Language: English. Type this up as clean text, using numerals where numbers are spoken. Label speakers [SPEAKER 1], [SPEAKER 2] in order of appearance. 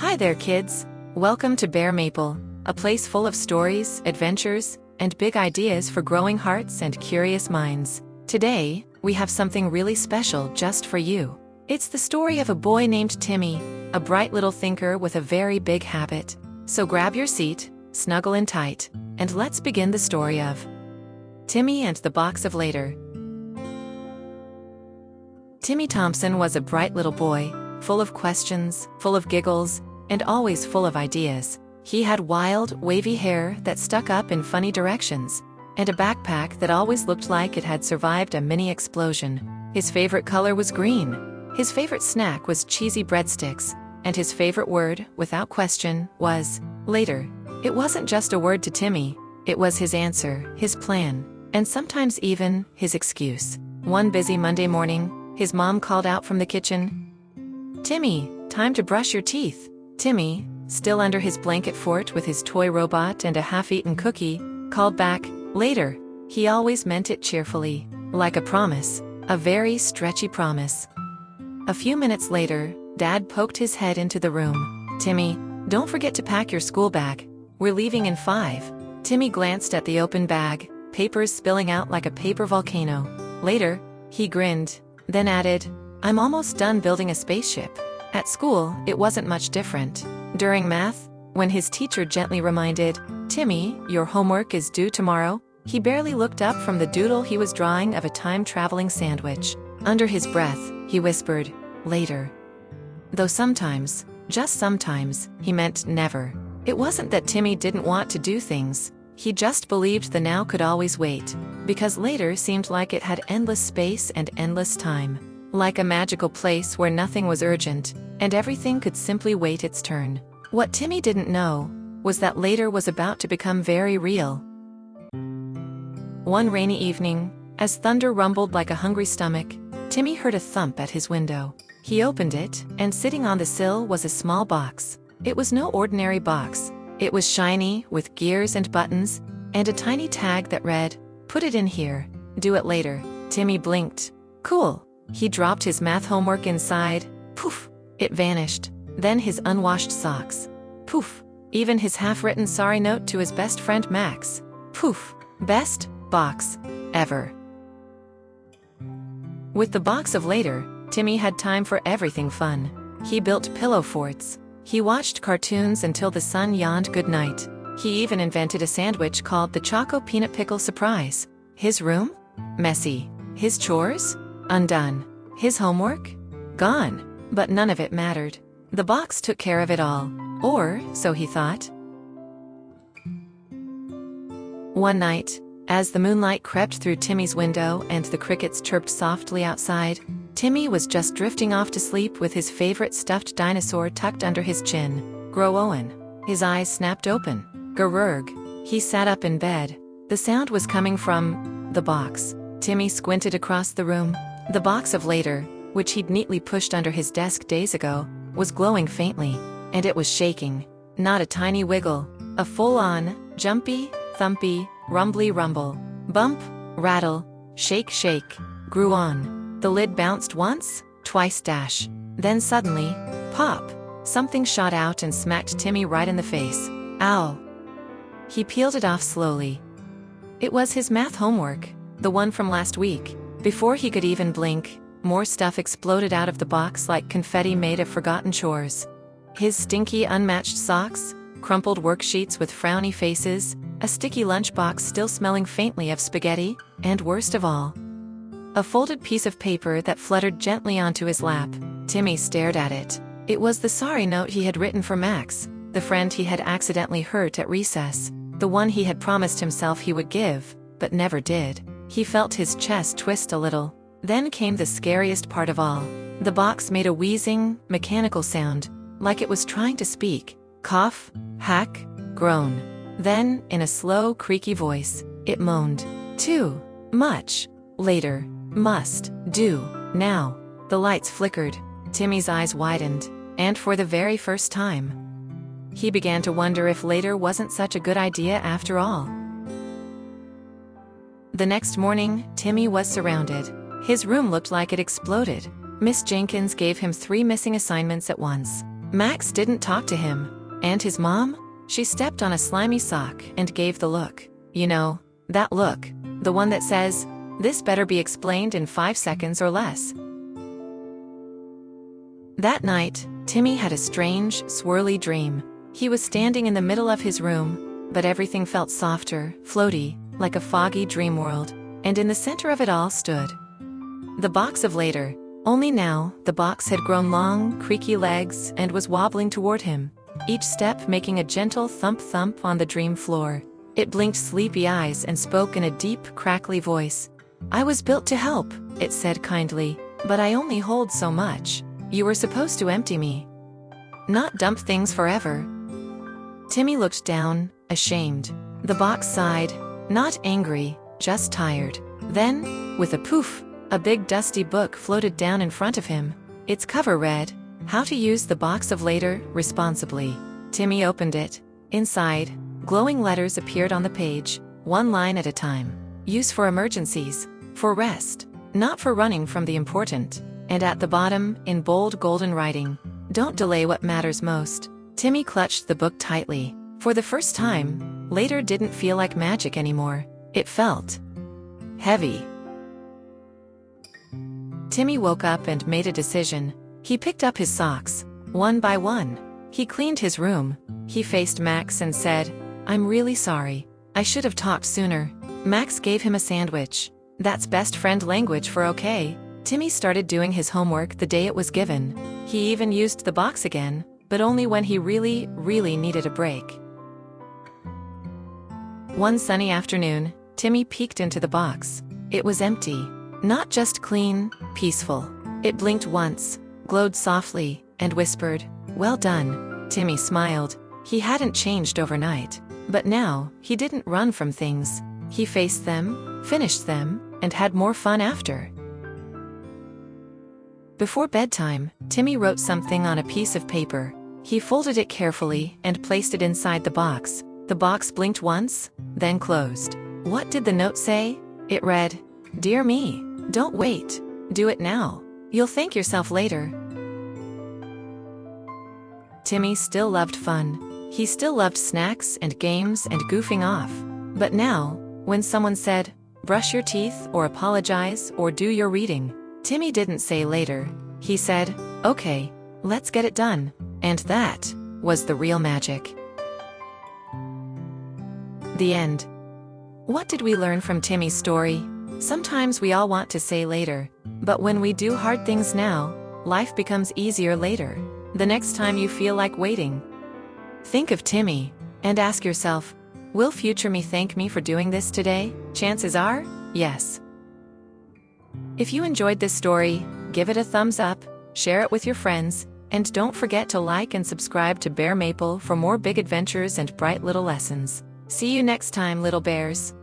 [SPEAKER 1] Hi there, kids. Welcome to Bear Maple, a place full of stories, adventures, and big ideas for growing hearts and curious minds. Today, we have something really special just for you. It's the story of a boy named Timmy, a bright little thinker with a very big habit. So grab your seat, snuggle in tight, and let's begin the story of Timmy and the Box of Later. Timmy Thompson was a bright little boy, full of questions, full of giggles, and always full of ideas. He had wild, wavy hair that stuck up in funny directions, and a backpack that always looked like it had survived a mini explosion. His favorite color was green. His favorite snack was cheesy breadsticks, and his favorite word, without question, was later. It wasn't just a word to Timmy, it was his answer, his plan, and sometimes even his excuse. One busy Monday morning, his mom called out from the kitchen, "Timmy, time to brush your teeth." Timmy, still under his blanket fort with his toy robot and a half-eaten cookie, called back, "Later." He always meant it cheerfully, like a promise, a very stretchy promise. A few minutes later, Dad poked his head into the room. "Timmy, don't forget to pack your school bag. We're leaving in 5. Timmy glanced at the open bag, papers spilling out like a paper volcano. "Later," he grinned, then added, "I'm almost done building a spaceship." At school, it wasn't much different. During math, when his teacher gently reminded, "Timmy, your homework is due tomorrow," he barely looked up from the doodle he was drawing of a time-traveling sandwich. Under his breath, he whispered, "Later." Though sometimes, just sometimes, he meant never. It wasn't that Timmy didn't want to do things, he just believed the now could always wait, because later seemed like it had endless space and endless time. Like a magical place where nothing was urgent, and everything could simply wait its turn. What Timmy didn't know was that later was about to become very real. One rainy evening, as thunder rumbled like a hungry stomach, Timmy heard a thump at his window. He opened it, and sitting on the sill was a small box. It was no ordinary box. It was shiny, with gears and buttons, and a tiny tag that read, "Put it in here. Do it later." Timmy blinked. Cool. He dropped his math homework inside. Poof! It vanished. Then his unwashed socks. Poof! Even his half-written sorry note to his best friend Max. Poof! Best box ever. With the box of later, Timmy had time for everything fun. He built pillow forts. He watched cartoons until the sun yawned goodnight. He even invented a sandwich called the Choco Peanut Pickle Surprise. His room? Messy. His chores? Undone. His homework? Gone. But none of it mattered. The box took care of it all. Or, so he thought. One night, as the moonlight crept through Timmy's window and the crickets chirped softly outside, Timmy was just drifting off to sleep with his favorite stuffed dinosaur tucked under his chin. Grow-Owen. His eyes snapped open. Grrrg. He sat up in bed. The sound was coming from the box. Timmy squinted across the room. The box of later, which he'd neatly pushed under his desk days ago, was glowing faintly, and it was shaking. Not a tiny wiggle, a full-on, jumpy, thumpy, rumbly rumble. Bump, rattle, shake, shake. Grew on. The lid bounced once, twice dash. Then suddenly, pop! Something shot out and smacked Timmy right in the face. Ow! He peeled it off slowly. It was his math homework, the one from last week. Before he could even blink, more stuff exploded out of the box like confetti made of forgotten chores. His stinky, unmatched socks, crumpled worksheets with frowny faces, a sticky lunchbox still smelling faintly of spaghetti, and worst of all, a folded piece of paper that fluttered gently onto his lap. Timmy stared at it. It was the sorry note he had written for Max, the friend he had accidentally hurt at recess, the one he had promised himself he would give, but never did. He felt his chest twist a little. Then came the scariest part of all. The box made a wheezing, mechanical sound, like it was trying to speak. Cough, hack, groan. Then, in a slow, creaky voice, it moaned. Too much. Later. Must. Do. Now. The lights flickered. Timmy's eyes widened, and for the very first time, he began to wonder if later wasn't such a good idea after all. The next morning, Timmy was surrounded. His room looked like it exploded. Miss Jenkins gave him 3 missing assignments at once. Max didn't talk to him. And his mom? She stepped on a slimy sock and gave the look. You know, that look. The one that says, "This better be explained in 5 seconds or less." That night, Timmy had a strange, swirly dream. He was standing in the middle of his room, but everything felt softer, floaty, like a foggy dream world, and in the center of it all stood the box of later. Only now, the box had grown long, creaky legs and was wobbling toward him, each step making a gentle thump-thump on the dream floor. It blinked sleepy eyes and spoke in a deep, crackly voice. "I was built to help," it said kindly, "but I only hold so much. You were supposed to empty me, not dump things forever." Timmy looked down, ashamed. The box sighed, not angry, just tired. Then, with a poof, a big dusty book floated down in front of him. Its cover read, "How to Use the Box of Later Responsibly." Timmy opened it. Inside, glowing letters appeared on the page, one line at a time. Use for emergencies, for rest, not for running from the important. And at the bottom, in bold golden writing, "Don't delay what matters most." Timmy clutched the book tightly. For the first time, later didn't feel like magic anymore. It felt heavy. Timmy woke up and made a decision. He picked up his socks, one by one. He cleaned his room. He faced Max and said, "I'm really sorry. I should have talked sooner." Max gave him a sandwich. That's best friend language for okay. Timmy started doing his homework the day it was given. He even used the box again, but only when he really, really needed a break. One sunny afternoon, Timmy peeked into the box. It was empty. Not just clean, peaceful. It blinked once, glowed softly, and whispered, "Well done." Timmy smiled. He hadn't changed overnight. But now, he didn't run from things. He faced them, finished them, and had more fun after. Before bedtime, Timmy wrote something on a piece of paper. He folded it carefully and placed it inside the box. The box blinked once, then closed. What did the note say? It read, "Dear me, don't wait. Do it now. You'll thank yourself later." Timmy still loved fun. He still loved snacks and games and goofing off. But now, when someone said, "Brush your teeth or apologize or do your reading," Timmy didn't say later. He said, "Okay, let's get it done." And that was the real magic. The end. What did we learn from Timmy's story? Sometimes we all want to say later, but when we do hard things now, life becomes easier later. The next time you feel like waiting, think of Timmy and ask yourself, will future me thank me for doing this today? Chances are, yes. If you enjoyed this story, give it a thumbs up, share it with your friends, and don't forget to like and subscribe to Bear Maple for more big adventures and bright little lessons. See you next time, little bears.